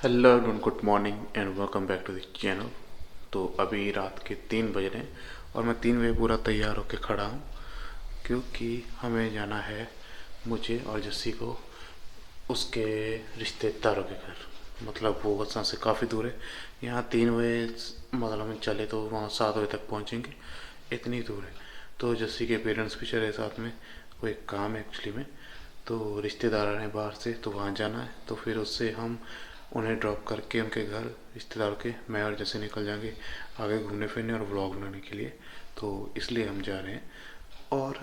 Hello everyone, good morning and welcome back to the channel. तो अभी रात के 3 बज रहे हैं और मैं 3 बजे पूरा तैयार होकर खड़ा हूँ क्योंकि हमें जाना है, मुझे और जस्सी को, उसके रिश्तेदारों के घर। मतलब वो वहाँ से काफ़ी दूर है। यहाँ 3 बजे मतलब हम चले तो वहाँ 7 बजे तक पहुँचेंगे, इतनी दूर है। तो जस्सी के पेरेंट्स भी चले साथ में, वो एक काम है एक्चुअली में। तो रिश्तेदार आ रहे हैं बाहर से, तो वहाँ जाना है। तो फिर उससे हम उन्हें ड्रॉप करके उनके घर रिश्तेदारों के, मैं और जैसे निकल जाएंगे आगे घूमने फिरने और व्लॉग बनाने के लिए। तो इसलिए हम जा रहे हैं। और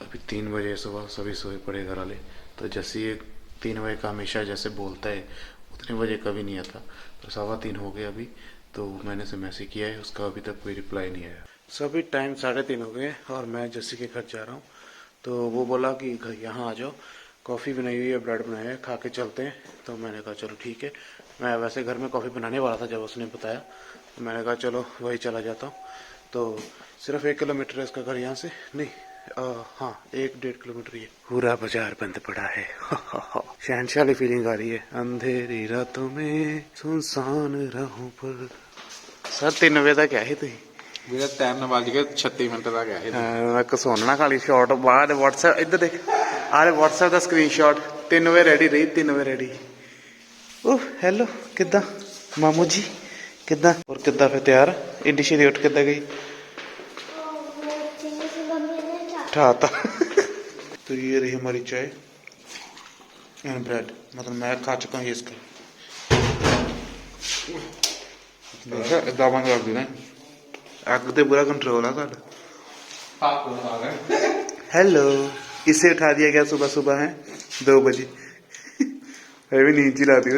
अभी 3 बजे सुबह, सभी सोए पड़े घर वाले। तो जैसे ये 3 बजे का हमेशा जैसे बोलता है, उतने बजे कभी नहीं आता। तो 3:15 हो गए अभी। तो मैंने से मैसेज किया है, उसका अभी तक कोई रिप्लाई नहीं आया। सभी टाइम 3:30 हो गए और मैं जस्सी के घर जा रहा हूँ। तो वो बोला कि घर यहाँ आ जाओ, कॉफ़ी बनाई हुई है, ब्रेड बनाया है, खा के चलते हैं। तो मैंने कहा चलो ठीक है। मैं वैसे घर में कॉफ़ी बनाने वाला था जब उसने बताया, तो मैंने कहा चलो वही चला जाता हूँ। तो सिर्फ 1 किलोमीटर है इसका घर यहाँ से, नहीं हाँ 1-1.5 किलोमीटर ही है। पूरा बाजार बंद पड़ा है। शहनशाह वाली फीलिंग आ रही है। अंधेरी रातों में सुनसान राहों पर। सर 3 बजे तक आए थे। मेरा टाइम ना बज गया 36 मिनट तक आया मैं सोना खाली शॉट बाद व्हाट्सएप इधर देख आ रहे, व्हाट्सएप का स्क्रीनशॉट। 3 बजे रेडी रही, 3 बजे रेडी। ओह हेलो, किदा मामू जी, किदा और किदा फिर तैयार इंडी शीरी उठ किदा गई ठाता। तो ये रही हमारी चाय एंड ब्रेड, मतलब मैं खा चुका हूँ ये इसका। देखा इदा बंद कर देना, अग तो पूरा कंट्रोल है साਡਾ। हेलो, इसे उठा दिया गया सुबह सुबह है 2 बजे। भी नींद ही लाती है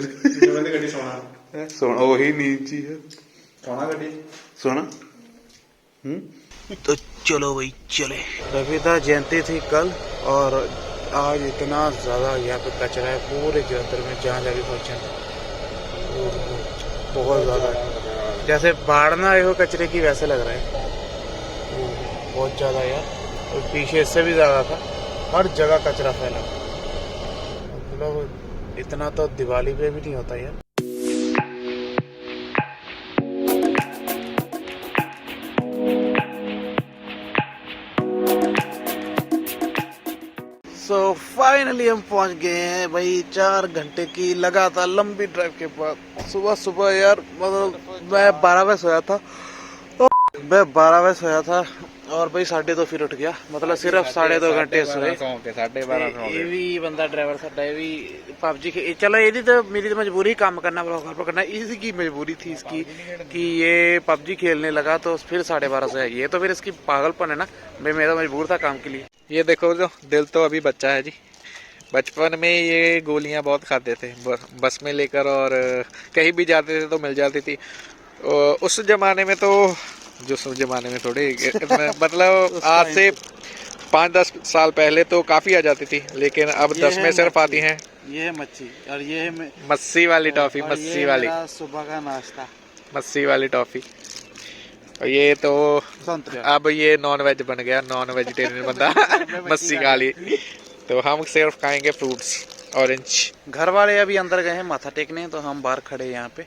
सोना, वही नींद ही है सोना गड्डी सोना। तो चलो भाई चले। रविदा जयंती थी कल और आज इतना ज़्यादा यहाँ पे कचरा है पूरे जलंधर में, जहाँ जाके फंक्शन बहुत ज़्यादा है। जैसे बाढ़ ना आए हो कचरे की वैसे लग रहा है, बहुत ज़्यादा यार। और पीछे इससे भी ज़्यादा था, हर जगह कचरा फैला। मतलब इतना तो दिवाली पे भी नहीं होता यार। सो फाइनली हम पहुंच गए हैं भाई 4 घंटे की लगातार लंबी ड्राइव के बाद। सुबह सुबह यार, मतलब मैं 12 बजे सोया था, मैं 12 बजे सोया था और भाई 2:30 फिर उठ गया। मतलब सिर्फ 2.5 घंटे सोए। 12:30 ये भी बंदा ड्राइवर साडा, ये भी पबजी चलो ये तो मेरी तो मजबूरी काम करना, ब्लॉगर पर करना, इसकी मजबूरी थी इसकी कि ये पबजी खेलने लगा तो फिर 12:30 से। ये तो फिर इसकी पागलपन है ना भाई, मैं तो मजबूर था काम के लिए। ये देखो, जो दिल तो अभी बच्चा है जी। बचपन में ये गोलियां बहुत खाते थे बस में लेकर, और कहीं भी जाते थे तो मिल जाती थी। उस जमाने में तो, जो उस जमाने में थोड़े मतलब आज से 5-10 साल पहले तो काफी आ जाती थी, लेकिन अब 10 में सिर्फ आती हैं। ये है मच्छी और ये है मस्सी वाली टॉफी, मस्सी वाली, सुबह का नाश्ता, मस्सी वाली टॉफी। और ये तो अब ये नॉन वेज बन गया, नॉन वेजिटेरियन बंदा मस्सी खा ली। तो हम सिर्फ खाएंगे फ्रूट्स, ऑरेंज। घर वाले अभी अंदर गए हैं माथा टेकने, तो हम बाहर खड़े हैं यहाँ पे।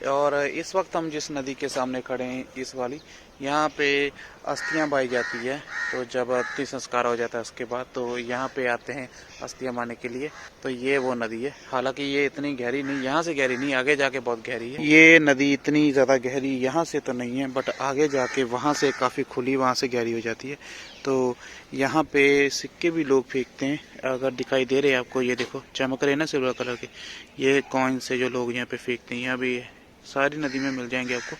और इस वक्त हम जिस नदी के सामने खड़े हैं, इस वाली, यहाँ पे अस्थियाँ बाई जाती है। तो जब अस्थि संस्कार हो जाता है उसके बाद तो यहाँ पे आते हैं अस्थियाँ बाने के लिए। तो ये वो नदी है, हालांकि ये इतनी गहरी नहीं, यहाँ से गहरी नहीं, आगे जाके बहुत गहरी है। ये नदी इतनी ज़्यादा गहरी यहाँ से तो नहीं है, बट आगे जाके वहाँ से काफ़ी खुली, वहाँ से गहरी हो जाती है। तो यहाँ पे सिक्के भी लोग फेंकते हैं, अगर दिखाई दे रहे हैं आपको, ये देखो चमक रहे हैं ना सिल्वर कलर के, ये कॉइन से जो लोग यहाँ पे फेंकते हैं। यहाँ भी सारी नदी में मिल जाएंगे आपको,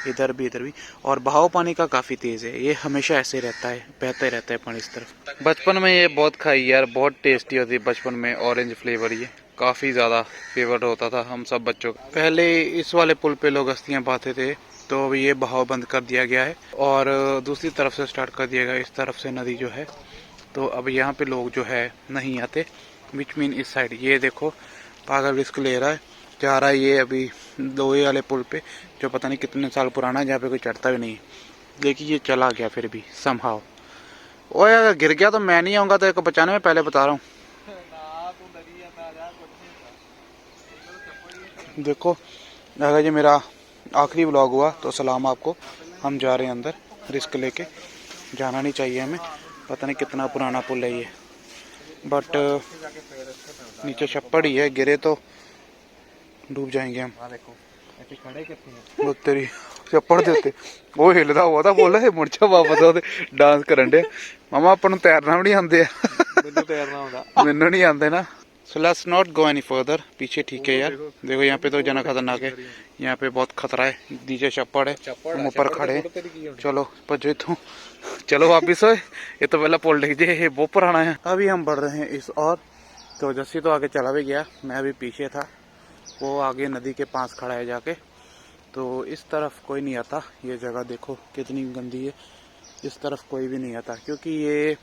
इधर भी इधर भी। और बहाव पानी का काफ़ी तेज़ है, ये हमेशा ऐसे रहता है, बहता रहता है पानी इस तरफ। बचपन में ये बहुत खाई यार, बहुत टेस्टी होती है बचपन में, ऑरेंज फ्लेवर, ये काफ़ी ज़्यादा फेवरेट होता था हम सब बच्चों का। पहले इस वाले पुल पे लोग अस्थियाँ बहाते थे, तो अभी ये बहाव बंद कर दिया गया है और दूसरी तरफ से स्टार्ट कर दिया गया, इस तरफ से नदी जो है। तो अब यहाँ पे लोग जो है नहीं आते, विच मीन इस साइड। ये देखो पागल रिस्क ले रहा है, जा रहा है ये अभी लोहे वाले पुल पे, जो पता नहीं कितने साल पुराना है, जहाँ पे कोई चढ़ता भी नहीं है। देखिए ये चला गया फिर भी समहाउ। ओए अगर गिर गया तो मैं नहीं आऊँगा तो एक बचाने में, पहले बता रहा हूँ। देखो अगर ये मेरा आखिरी व्लॉग हुआ तो सलाम आपको। हम जा रहे हैं अंदर, रिस्क लेके जाना नहीं चाहिए हमें। पता नहीं कितना पुराना पुल है ये, बट नीचे छप्पड़ ही है, गिरे तो डूब जाएंगे हम। वो तेरी छप्पड़ दे उत्ते वो हिलदा हुआ था पुल, मुड़चा वापस ਉਹਦੇ डांस करन दे। मामा अपन ਨੂੰ तैरना भी नहीं आंदे ਮੈਨੂੰ ਤੈਰਨਾ ਆਉਂਦਾ मैनू नहीं आंदे ना। So let's not go any further. पीछे ठीक है यार, देखो यहाँ पे तो जना खतरनाक है, यहाँ पे बहुत खतरा है। नीचे छप्पड़ है, हम ऊपर खड़े। चलो भजो इथों, चलो वापिस। ये तो पहला पुल दिख जाए, बहुत पुराना है। अभी हम बढ़ रहे हैं इस और, तो जस्सी तो आगे चला भी गया, मैं अभी पीछे था। वो आगे नदी के पास खड़ा है जाके। तो इस तरफ कोई नहीं आता। ये जगह देखो कितनी गंदी है, इस तरफ कोई भी नहीं आता क्योंकि ये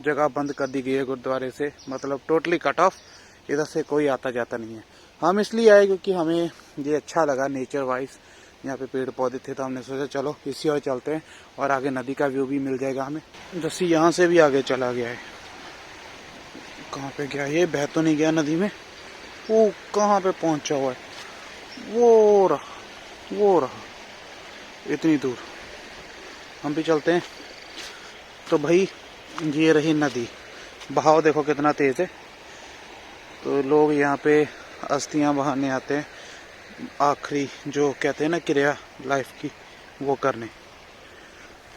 जगह बंद कर दी गई है गुरुद्वारे से, मतलब टोटली कट ऑफ। इधर से कोई आता जाता नहीं है। हम इसलिए आए क्योंकि हमें ये अच्छा लगा नेचर वाइज। यहाँ पे पेड़ पौधे थे तो हमने सोचा चलो इसी और चलते हैं, और आगे नदी का व्यू भी मिल जाएगा हमें। जैसे यहाँ से भी आगे चला गया है। कहाँ पे गया ये? बह तो नहीं गया नदी में? वो कहाँ पे पहुंचा हुआ है? वो रहा इतनी दूर। हम भी चलते हैं। तो भाई ये रही नदी, बहाव देखो कितना तेज है। तो लोग यहाँ पे अस्थियां बहाने आते हैं, आखिरी जो कहते हैं ना क्रिया लाइफ की, वो करने।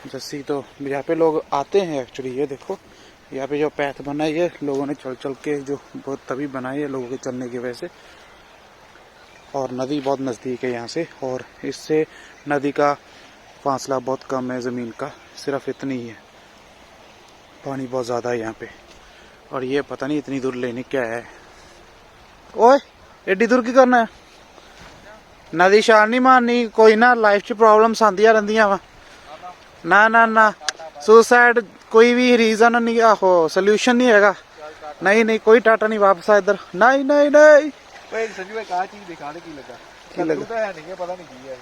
जैसी तो यहाँ पे लोग आते हैं एक्चुअली। ये देखो यहाँ पे जो पैथ बना है, ये लोगों ने चल चल के जो बहुत तभी बनाई है लोगों के चलने की वजह से। और नदी बहुत नज़दीक है यहाँ से, और इससे नदी का फासला बहुत कम है ज़मीन का, सिर्फ इतनी ही है। पानी बहुत ज़्यादा है यहाँ पे, और ये पता नहीं इतनी दूर लेने क्या है। ओए एडी दूर की करना है? नदी छाल नहीं मारनी कोई ना, लाइफ च प्रॉब्लम्स आंदियां रहिंदियां वा। ना ना ना, सुसाइड कोई भी रीजन नहीं, आहो सोल्यूशन नहीं हैगा। नहीं नहीं कोई टाटा नहीं, वापस आ इधर। नहीं नहीं नहीं ਓਏ ਸੰਜੂ ਇੱਕ ਆ ਚੀਜ਼ ਦਿਖਾ ਦੇ ਕੀ ਲੱਗਾ। ਕੀ ਲੱਗਾ? ਤਾਂ ਹੈ ਨਹੀਂ, ਪਤਾ ਨਹੀਂ ਕੀ ਹੈ।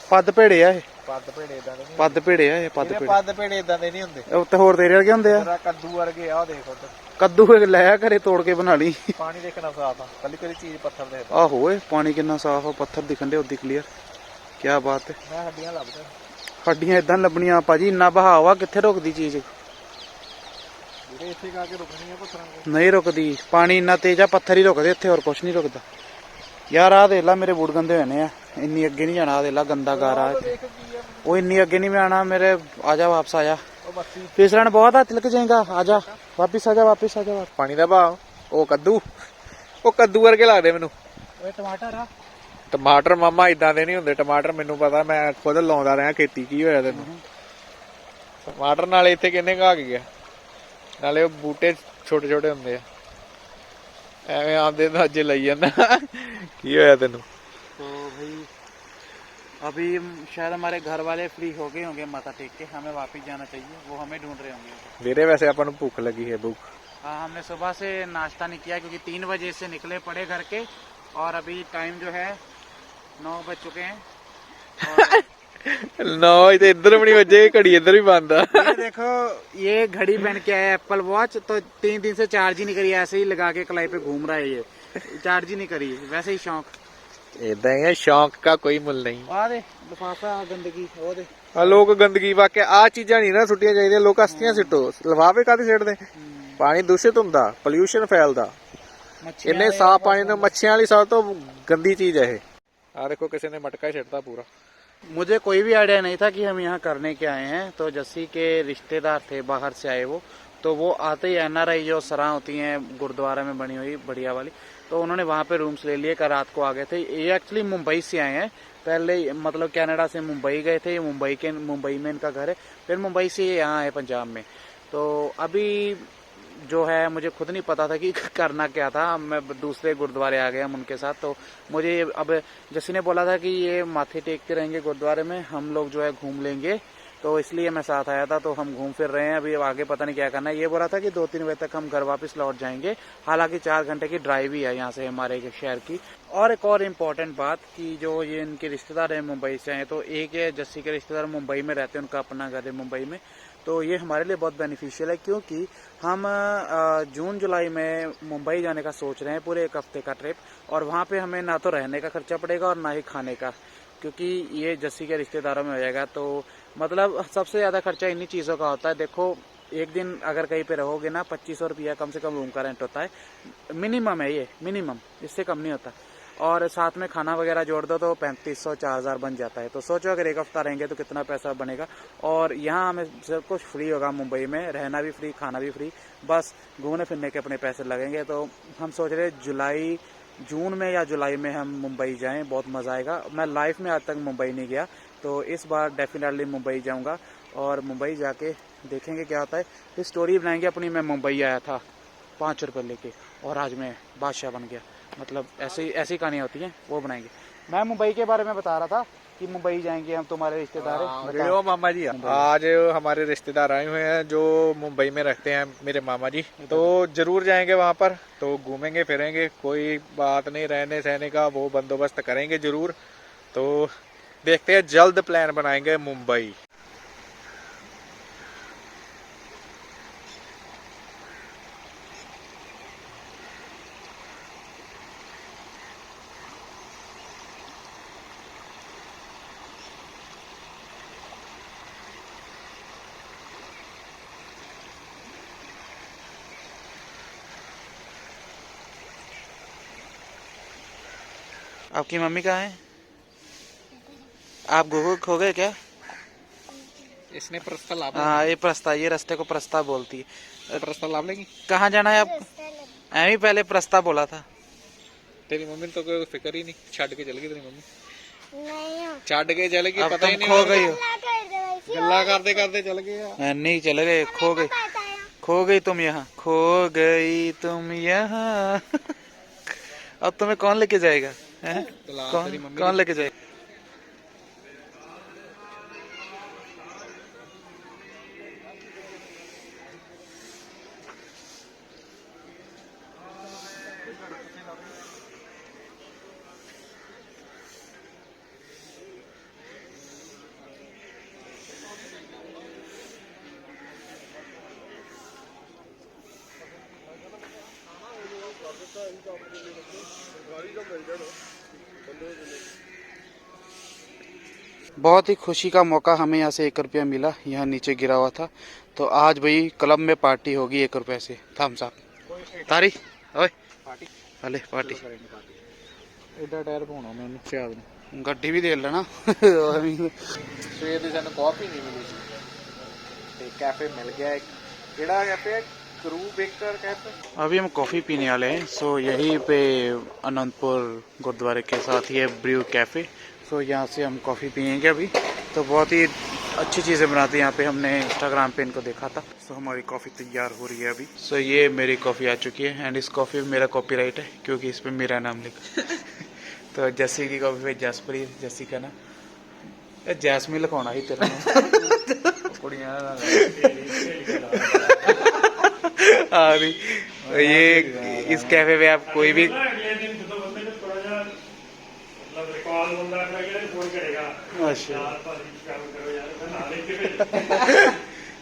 ਪੱਦ ਭੇੜੇ ਆ ਇਹ, ਪੱਦ ਭੇੜੇ ਇਦਾਂ ਦੇ ਨਹੀਂ। ਪੱਦ ਭੇੜੇ ਆ ਇਹ, ਪੱਦ ਭੇੜੇ। ਪੱਦ ਭੇੜੇ ਇਦਾਂ ਦੇ ਨਹੀਂ ਹੁੰਦੇ, ਉੱਤੇ ਹੋਰ ਤੇਰੇ ਵਰਗੇ ਹੁੰਦੇ ਆ। ਤੇਰਾ ਕੱਦੂ ਵਰਗੇ ਆ, ਉਹ ਦੇਖ ਉੱਧਰ ਕੱਦੂ ਲੈ ਆ ਘਰੇ ਤੋੜ ਕੇ ਬਣਾ ਲਈ। ਪਾਣੀ ਦੇਖਣਾ ਸਾਫ ਆ, ਕੱਲੀ ਕੱਲੀ ਚੀਜ਼ ਪੱਥਰ ਦੇ। ਆਹੋ ਓਏ ਪਾਣੀ ਕਿੰਨਾ ਸਾਫ ਆ, ਪੱਥਰ ਦਿਖਣ ਦੇ ਉਦੀ ਕਲੀਅਰ। ਕੀ ਬਾਤ ਹੈ। ਮੈਂ ਹੱਡੀਆਂ ਲੱਭਦਾ, ਹੱਡੀਆਂ ਇਦਾਂ ਲੱਭਣੀਆਂ ਭਾਜੀ, ਇੰਨਾ ਬਹਾਵ ਆ, ਕਿੱਥੇ ਰੁਕਦੀ ਚੀਜ਼? ਵੀਰੇ ਇੱਥੇ ਕਾ ਕੇ ਰੁਕਣੀ ਆ ਪੱਥਰਾਂ ਤੇ? ਨਹੀਂ ਰੁਕਦੀ, ਪਾਣੀ ਇੰਨਾ ਤੇਜ਼ ਆ, ਪੱਥਰ ਹੀ ਰੁਕਦੇ ਇੱਥੇ, ਹੋਰ ਕੁਝ ਨਹੀਂ ਰੁਕਦਾ। यार आ देख ला मेरे बूट गंदे होने हैं, इन्नी अगे नहीं जाना। आ देख ला गंदा गारा है, वो इन्नी अगे नहीं में आना मेरे। आजा वापस आजा, फिसलन बहुत है, तिलक जाएगा। आजा वापिस, आजा वापिस, आजा वापिस। ਪਾਣੀ ਦਾ ਭਾਵ ਉਹ ਕੱਦੂ ਵਰਗੇ ਲੱਗਦੇ ਮੈਨੂੰ। ਓਏ ਟਮਾਟਰ ਆ, ਟਮਾਟਰ ਮਾਮਾ ਇਦਾਂ ਦੇ ਨਹੀਂ ਹੁੰਦੇ ਟਮਾਟਰ, ਮੈਨੂੰ ਪਤਾ, ਮੈਂ ਖੁਦ ਲਾਉਂਦਾ ਰਿਹਾ ਖੇਤੀ। ਕੀ ਹੋਇਆ ਤੈਨੂੰ? ਟਮਾਟਰ ਨਾਲੇ ਇੱਥੇ ਕਿੰਨੇ ਘਾ ਗਿਆ, ਨਾਲੇ ਉਹ ਬੂਟੇ ਛੋਟੇ ਛੋਟੇ ਹੁੰਦੇ ਆ, ਐਵੇਂ ਆਂਦੇ ਤਾਂ ਅੱਜ ਲਈ ਜਾਂਦਾ। ਕੀ ਹੋਇਆ ਤੈਨੂੰ? तो भाई अभी शायद हमारे घर वाले फ्री हो गए होंगे माथा टेक के, हमें वापस जाना चाहिए, वो हमें ढूंढ रहे होंगे। ਵੀਰੇ वैसे ਆਪਾਂ ਨੂੰ ਭੁੱਖ ਲੱਗੀ है, भूख। हाँ हमने सुबह से नाश्ता नहीं किया क्योंकि 3 बजे से निकले पड़े घर के, और अभी टाइम जो है 9 बज चुके हैं। और 9 ਤੇ ਇੱਧਰ ਵੀ ਨਹੀਂ ਵੱਜੇ, ਘੜੀ ਇੱਧਰ ਵੀ ਬੰਦ ਆ। ये देखो ये घड़ी पहन के आया एप्पल वॉच, तो 3 दिन से चार्ज ही नहीं करी, ऐसे ही लगा के कलाई पे घूम रहा है, ये चार्ज ही नहीं करी, वैसे ही शौक। ਇਦਾਂ ਹੀ ਹੈ, ਸ਼ੌਕ का कोई मुल नहीं। आ दे लिफाफा गंदगी, वो दे। ਆ ਲੋਕ ਗੰਦਗੀ ਵਾਕਿਆ ਆ ਚੀਜ਼ਾਂ ਨਹੀਂ ਨਾ ਸੁੱਟੀਆਂ ਚਾਹੀਦੀਆਂ, ਲੋਕ ਅਸਤੀਆਂ ਸਿੱਟੋ, ਲਿਫਾਫੇ ਕਾਹਦੇ ਸਿੱਟਦੇ? ਪਾਣੀ ਦੂਸ਼ਿਤ ਹੁੰਦਾ, ਪੋਲਿਊਸ਼ਨ ਫੈਲਦਾ। ਇੰਨੇ ਸਾਫ ਪਾਣੀ ਨੂੰ ਮੱਛੀਆਂ ਵਾਲੀ ਸਭ ਤੋਂ ਗੰਦੀ ਚੀਜ਼ ਹੈ ਇਹ। ਆ ਦੇਖੋ ਕਿਸੇ ਨੇ ਮਟਕਾ ਛੱਡਤਾ पूरा। मुझे कोई भी आइडिया नहीं था कि हम यहाँ करने के आए हैं। तो जस्सी के रिश्तेदार थे बाहर से आए वो, तो वो आते ही NRI जो सराह होती हैं गुरुद्वारा में बनी हुई बढ़िया वाली, तो उन्होंने वहाँ पे रूम्स ले लिए, कल रात को आ गए थे। ये एक्चुअली मुंबई से आए हैं, पहले मतलब कनाडा से मुंबई गए थे, मुंबई में इनका घर है, फिर मुंबई से यहाँ आए पंजाब में। तो अभी जो है मुझे खुद नहीं पता था कि करना क्या था, मैं दूसरे गुरुद्वारे आ गया हम उनके साथ। तो मुझे अब जैसे ने बोला था कि ये माथे टेकते रहेंगे गुरुद्वारे में, हम लोग जो है घूम लेंगे, तो इसलिए मैं साथ आया था। तो हम घूम फिर रहे हैं, अभी आगे पता नहीं क्या करना है। ये बोला था कि 2-3 बजे तक हम घर वापस लौट जाएंगे, हालांकि 4 घंटे की ड्राइव ही है यहाँ से हमारे शहर की। और एक और इम्पोर्टेंट बात कि जो ये इनके रिश्तेदार हैं मुंबई से आए, तो एक है जस्सी के रिश्तेदार मुंबई में रहते हैं, उनका अपना घर है मुंबई में। तो ये हमारे लिए बहुत बेनिफिशियल है, क्योंकि हम जून जुलाई में मुंबई जाने का सोच रहे हैं, पूरे एक हफ्ते का ट्रिप। और वहाँ पे हमें ना तो रहने का खर्चा पड़ेगा और ना ही खाने का, क्योंकि ये जस्सी के रिश्तेदारों में हो जाएगा। तो मतलब सबसे ज़्यादा खर्चा इन्हीं चीज़ों का होता है। देखो, एक दिन अगर कहीं पे रहोगे ना, 2500 रुपया कम से कम रूम का रेंट होता है, मिनिमम है ये, मिनिमम, इससे कम नहीं होता। और साथ में खाना वगैरह जोड़ दो तो 3500 4000 बन जाता है। तो सोचो अगर एक हफ्ता रहेंगे तो कितना पैसा बनेगा। और यहाँ हमें सब कुछ फ्री होगा, मुंबई में रहना भी फ्री, खाना भी फ्री, बस घूमने फिरने के अपने पैसे लगेंगे। तो हम सोच रहे जून में या जुलाई में हम मुंबई जाएं, बहुत मज़ा आएगा। मैं लाइफ में आज तक मुंबई नहीं गया, तो इस बार डेफिनेटली मुंबई जाऊंगा और मुंबई जाके देखेंगे क्या होता है। फिर स्टोरी बनाएंगे अपनी, मैं मुंबई आया था 5 रुपये लेके और आज मैं बादशाह बन गया। मतलब ऐसी कहानियाँ होती हैं, वो बनाएंगे। मैं मुंबई के बारे में बता रहा था कि मुंबई जाएंगे हम, तुम्हारे रिश्तेदार हैं। ओ मामा जी, आज हमारे रिश्तेदार आए हुए हैं जो मुंबई में रहते हैं, मेरे मामा जी। तो जरूर जाएंगे वहाँ पर, तो घूमेंगे फिरेंगे, कोई बात नहीं, रहने सहने का वो बंदोबस्त करेंगे जरूर। तो देखते हैं, जल्द प्लान बनाएंगे मुंबई। आपकी मम्मी कहाँ है? आप गोगो खो गए क्या? इसने प्रस्ताव लाभ, हाँ, ये प्रस्ताव, ये रास्ते को प्रस्ताव बोलती है। प्रस्ताव लाभ लेंगी। कहाँ जाना है आपको? ऐਵੇਂ पहले प्रस्ताव बोला था। तेरी मम्मी तो कोई फिक्र ही नहीं, छड़ के चल गई तेरी मम्मी। नहीं, छड़ के चल गई, अब पता ही तुम नहीं, खो गई हो। गल्ला करते करते चल गए। नहीं चले गए, खो गई तुम यहाँ, खो गई तुम यहाँ। अब तुम्हें कौन लेके जाएगा? हैं? कौन लेके जाएगा? बहुत ही खुशी का मौका, हमें यहाँ से 1 रुपया मिला, यहाँ नीचे गिरा हुआ था। तो आज भाई क्लब में पार्टी होगी 1 रुपये से, थम्स अप। तारी ओए हले पार्टी एडा टायर पाना मैंने शायद नहीं, गड्डी भी दे लेना। ਸਵੇਰ ਦੀ ਸਾਨੂੰ ਕਾਫੀ ਨਹੀਂ ਮਿਲੀ ਸੀ, ਤੇ ਕੈਫੇ ਮਿਲ ਗਿਆ ਇੱਕ। ਕਿਹੜਾ ਕੈਫੇ ਹੈ? ਕਰੂ बेकर कैफे। अभी हम कॉफ़ी पीने वाले हैं। सो यहीं पे अनंतपुर गुरुद्वारे के साथ ही है ब्रू कैफ़े। सो यहाँ से हम कॉफ़ी पियेंगे अभी। तो बहुत ही अच्छी चीज़ें बनाते हैं यहाँ पे, हमने इंस्टाग्राम पे इनको देखा था। सो हमारी कॉफ़ी तैयार हो रही है अभी। सो ये मेरी कॉफ़ी आ चुकी है एंड इस कॉफ़ी में मेरा कॉपीराइट है क्योंकि इस पर मेरा नाम लिखा। तो जस्सी की कॉफ़ी पे जसप्रीत, जस्सी का ना जैस्मिन लिखवाना ही तेरा अभी। तो ये इस कैफे पे आप कोई भी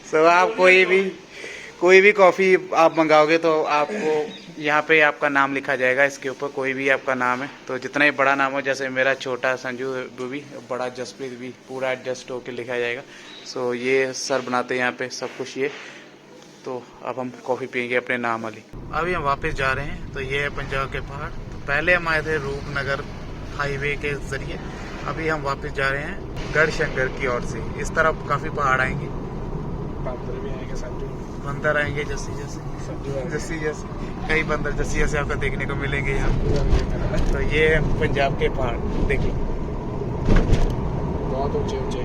सो आप कोई भी कॉफ़ी आप मंगाओगे तो आपको यहाँ पे आपका नाम लिखा जाएगा इसके ऊपर, कोई भी आपका नाम है। तो जितना ही बड़ा नाम हो, जैसे मेरा छोटा संजू भी, बड़ा जसप्रीत भी, पूरा एडजस्ट होकर लिखा जाएगा। सो ये सर बनाते हैं यहाँ पे सब कुछ ये। तो अब हम कॉफ़ी पियेंगे अपने नाम वाली। अभी हम वापस जा रहे हैं। तो ये है पंजाब के पहाड़। तो पहले हम आए थे रूपनगर हाईवे के ज़रिए, अभी हम वापस जा रहे हैं गढ़शंकर की ओर से। इस तरफ काफ़ी पहाड़ आएंगे, बंदर भी आएंगे, संजू बंदर आएंगे, जस्सी कई बंदर जस्सी जैसे आपको देखने को मिलेंगे यहाँ। तो ये है पंजाब के पहाड़, देखिए बहुत ऊंचे ऊंचे,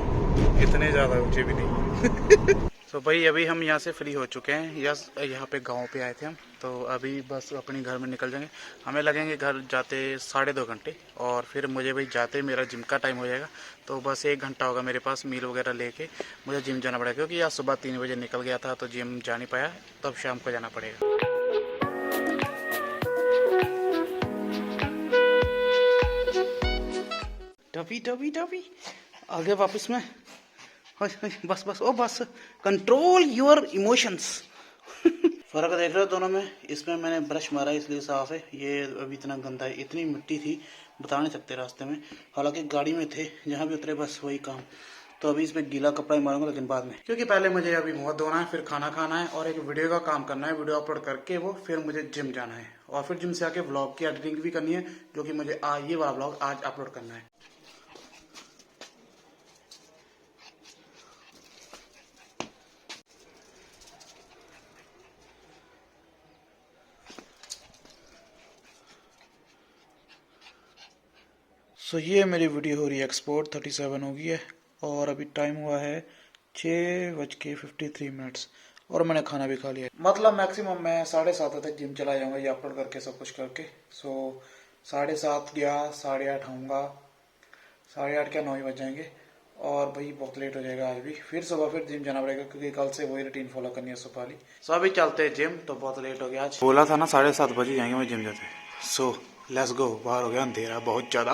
इतने ज़्यादा ऊंचे भी नहीं। तो भाई अभी हम यहाँ से फ्री हो चुके हैं। यहाँ पे गांव पे आए थे हम। तो अभी बस अपने घर में निकल जाएंगे। हमें लगेंगे घर जाते 2.5 घंटे, और फिर मुझे भाई जाते मेरा जिम का टाइम हो जाएगा। तो बस 1 घंटा होगा मेरे पास मील वगैरह लेके मुझे जिम जाना पड़ेगा, क्योंकि आज सुबह 3 बजे निकल गया था तो जिम जा नहीं पाया, तब शाम को जाना पड़ेगा। टॉपी टॉपी टॉपी आ गए वापस में। बस बस ओ बस, कंट्रोल योर इमोशंस। फर्क देख रहे हो दोनों में? इसमें मैंने ब्रश मारा इसलिए साफ है, ये अभी इतना गंदा है। इतनी मिट्टी थी बता नहीं सकते रास्ते में, हालांकि गाड़ी में थे, जहाँ भी उतरे बस वही काम। तो अभी इसमें गीला कपड़ा ही मारूंगा, लेकिन बाद में, क्योंकि पहले मुझे अभी मुंह धोना है, फिर खाना खाना है और एक वीडियो का काम करना है, वीडियो अपलोड करके वो फिर मुझे जिम जाना है और फिर जिम से आके व्लॉग की एडिटिंग भी करनी है, जो कि मुझे ये वाला व्लॉग आज अपलोड करना है। ये मेरी वीडियो हो रही है एक्सपोर्ट, 37 हो गई है और अभी टाइम हुआ है 6:53 और मैंने खाना भी खा लिया है। मतलब मैक्सिमम मैं 7:30 तक जिम चला जाऊंगा, ये अपलोड करके सब कुछ करके। 7:30 गया, 8:30 आऊँगा, 8:30 क्या 9 ही बज जाएंगे और भाई बहुत लेट हो जाएगा आज भी। फिर सुबह फिर जिम जाना पड़ेगा, क्योंकि कल से वही रूटीन फॉलो करनी है सुबह वाली। अभी चलते हैं जिम, तो बहुत लेट हो गया आज। बोला था ना 7:30 बजे जाएंगे मैं जिम जाते। Let's go. बाहर हो गया अंधेरा बहुत ज्यादा।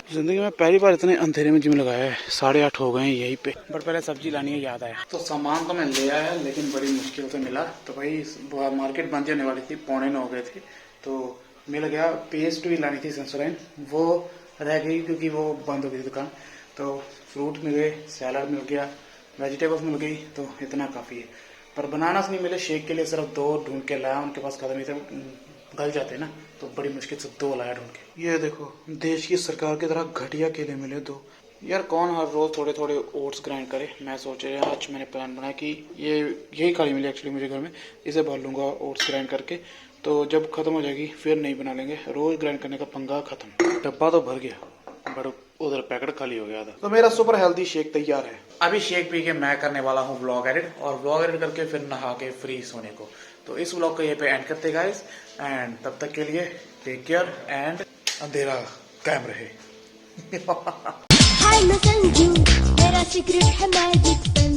जिंदगी में पहली बार इतने अंधेरे में जिम लगाया है। 8:30 हो गए हैं यहीं पे, बट पहले सब्जी लानी है, याद आया। तो सामान तो मैं ले आया, लेकिन बड़ी मुश्किल से मिला। तो भाई मार्केट बंद होने वाली थी, 8:45 हो गए थे, तो मिल गया। पेस्ट भी लानी थी सेंसोडाइन, वो रह गई क्योंकि वो बंद हो गई दुकान। तो फ्रूट मिल गए, सैलड मिल गया, वेजिटेबल्स मिल गई, तो इतना काफ़ी है। पर बनानास नहीं मिले, शेक के लिए सिर्फ 2 ढूंढ के लाया, उनके पास खत्म ही थे, गल जाते ना, तो बड़ी मुश्किल से 2 लाया ढूंढ के। ये देखो, देश की सरकार की तरह घटिया केले मिले 2। यार कौन हर रोज थोड़े थोड़े ओट्स ग्राइंड करे। मैं सोच रहा आज मैंने प्लान बनाया कि यही खाली मिली एक्चुअली मुझे घर में, इसे भर लूंगा ओट्स ग्राइंड करके, तो जब खत्म हो जाएगी फिर नहीं बना लेंगे। रोज ग्राइंड करने का पंगा खत्म। डब्बा तो भर गया, बट उधर पैकेट खाली हो गया था। तो मेरा सुपर हेल्दी शेक तैयार है। अभी शेक पी के मैं करने वाला हूँ व्लॉग एडिट, और व्लॉग एडिट करके फिर नहा के फ्री सोने को। तो इस व्लॉग को ये पे एंड करते गाइस, एंड तब तक के लिए टेक केयर एंड अंधेरा कायम रहे। हाय मैं संजू, मेरा सीक्रेट है मैजिक पेन।